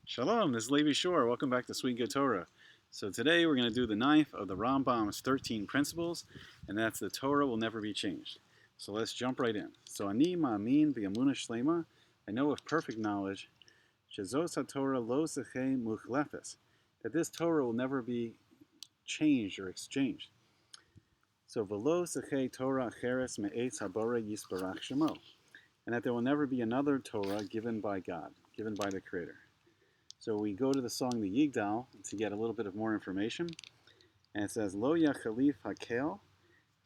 Shalom, this is Levi Shore. Welcome back to Sweet Good Torah. So today we're going to do the ninth of the Rambam's 13 principles, and that's the Torah will never be changed. So let's jump right in. So ani ma'amin v'yamuna shlema, I know with perfect knowledge, shezos haTorah lo zechei muchlefes, that this Torah will never be changed or exchanged. So v'lo zechei Torah acheres me'etz habora yisbarach shemo, and that there will never be another Torah given by God, given by the Creator. So we go to the song the Yigdal to get a little bit of more information. And it says, Lo yachalif hakel,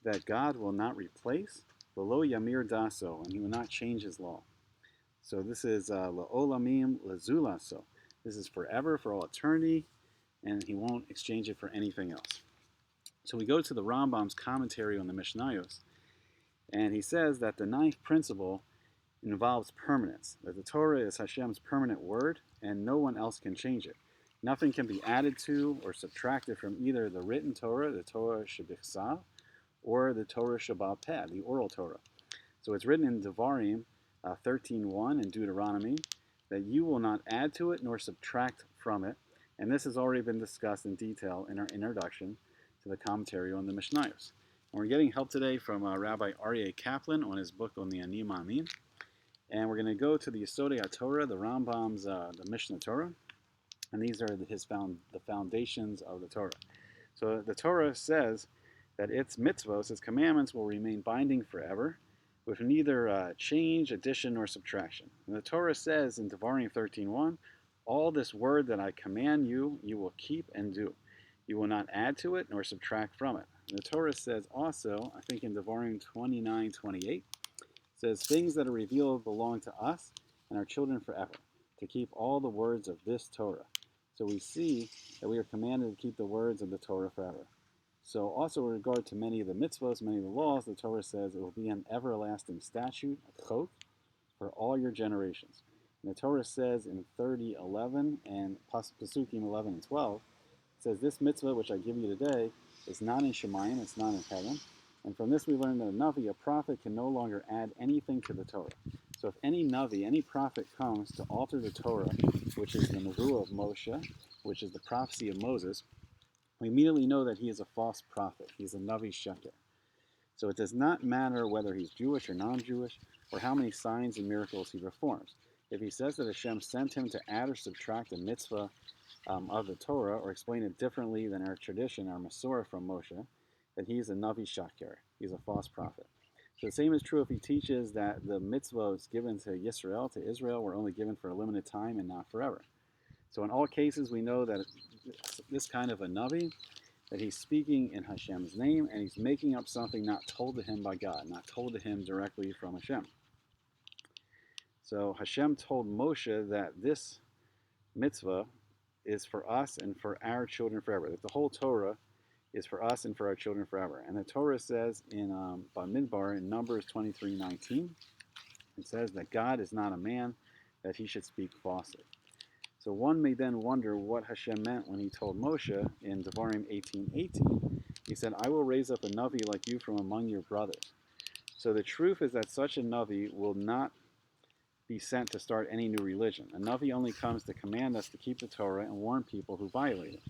that God will not replace, V'lo yamir daso, and he will not change his law. So this is la'olamim lazulaso. This is forever, for all eternity, and he won't exchange it for anything else. So we go to the Rambam's commentary on the Mishnayos, and he says that the ninth principle involves permanence, that the Torah is Hashem's permanent word, and no one else can change it. Nothing can be added to or subtracted from either the written Torah, the Torah Shebichsav, or the Torah Sheba'al Peh, the oral Torah. So it's written in Devarim 13:1 in Deuteronomy that you will not add to it nor subtract from it, and this has already been discussed in detail in our introduction to the commentary on the Mishnayos. And we're getting help today from Rabbi Aryeh Kaplan on his book on the Ani Ma'amin. And we're going to go to the Yesodei HaTorah, the Rambam's, the Mishnah Torah, and these are the foundations of the Torah. So the Torah says that its mitzvahs, its commandments, will remain binding forever, with neither change, addition, nor subtraction. And the Torah says in Devarim 13:1, all this word that I command you, you will keep and do. You will not add to it nor subtract from it. And the Torah says also, I think in Devarim 29:28, says, things that are revealed belong to us and our children forever, to keep all the words of this Torah. So we see that we are commanded to keep the words of the Torah forever. So also in regard to many of the mitzvahs, many of the laws, the Torah says it will be an everlasting statute, a chok, for all your generations. And the Torah says in 30:11 and Pasukim 11 and 12, it says, this mitzvah which I give you today is not in Shemayim, it's not in heaven. And from this we learn that a Navi, a prophet, can no longer add anything to the Torah. So if any Navi, any prophet comes to alter the Torah, which is the Nevuah of Moshe, which is the prophecy of Moses, we immediately know that he is a false prophet. He is a Navi Sheker. So it does not matter whether he's Jewish or non-Jewish, or how many signs and miracles he performs. If he says that Hashem sent him to add or subtract a mitzvah of the Torah, or explain it differently than our tradition, our Masorah from Moshe, that he is a Navi Shaker, he's a false prophet. So the same is true if he teaches that the mitzvahs given to Yisrael, to Israel, were only given for a limited time and not forever. So in all cases, we know that this kind of a Navi, that he's speaking in Hashem's name, and he's making up something not told to him by God, not told to him directly from Hashem. So Hashem told Moshe that this mitzvah is for us and for our children forever, that the whole Torah is for us and for our children forever. And the Torah says in Bamidbar, in Numbers 23:19, it says that God is not a man that he should speak falsely. So one may then wonder what Hashem meant when he told Moshe in Devarim 18:18. He said, I will raise up a Navi like you from among your brothers. So the truth is that such a Navi will not be sent to start any new religion. A Navi only comes to command us to keep the Torah and warn people who violate it.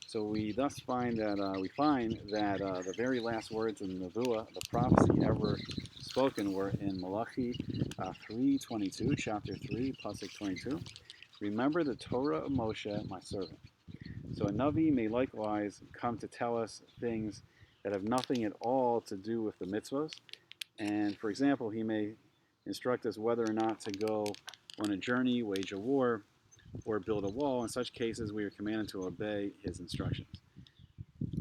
So we thus find that the very last words in the Nevuah, the prophecy ever spoken, were in Malachi 3:22, chapter 3, pasuk 22. Remember the Torah of Moshe, my servant. So a Navi may likewise come to tell us things that have nothing at all to do with the mitzvahs. And for example, he may instruct us whether or not to go on a journey, wage a war, or build a wall. In such cases, we are commanded to obey his instructions.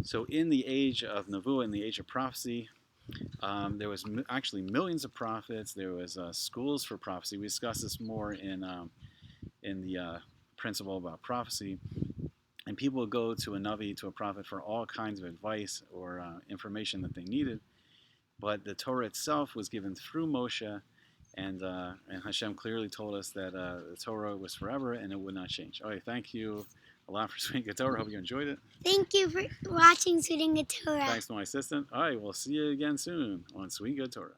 So in the age of Nevuah, in the age of prophecy, there was actually millions of prophets. There was schools for prophecy. We discussed this more in the principle about prophecy. And people would go to a Navi, to a prophet, for all kinds of advice or information that they needed. But the Torah itself was given through Moshe, and Hashem clearly told us that the Torah was forever and it would not change. All right, thank you a lot for Sweet Good Torah. Hope you enjoyed it. Thank you for watching Sweet Good Torah. Thanks to my assistant. All right, we'll see you again soon on Sweet Good Torah.